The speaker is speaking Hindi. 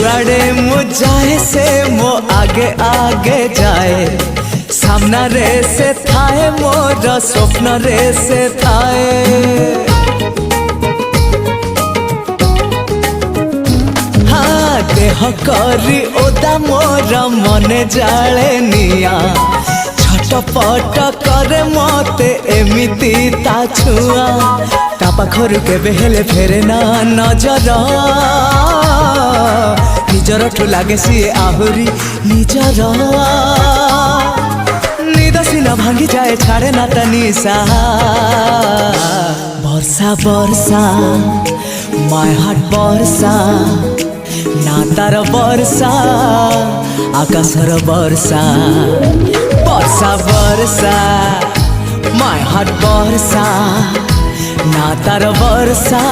जुआड़े मु जाए से मो आगे आगे जाए सामना रे से थाए मोर स्वप्न रे से थाए हाँ देह करी ओदा मोर मने जाले निया छटपट करे मते एमिति ता छुआ ता पाखरु केबे हेले फेरे ना नजर निजर ठु लागे सी आहुरी निजर निद सिना भांगी जाए छाड़े ना तनिसा बरसा बरसा माय हार्ट बरसा ना तार बरसा आकाशर बरसा बरसा बरसा माय हार्ट बरसा ना तार बरसा।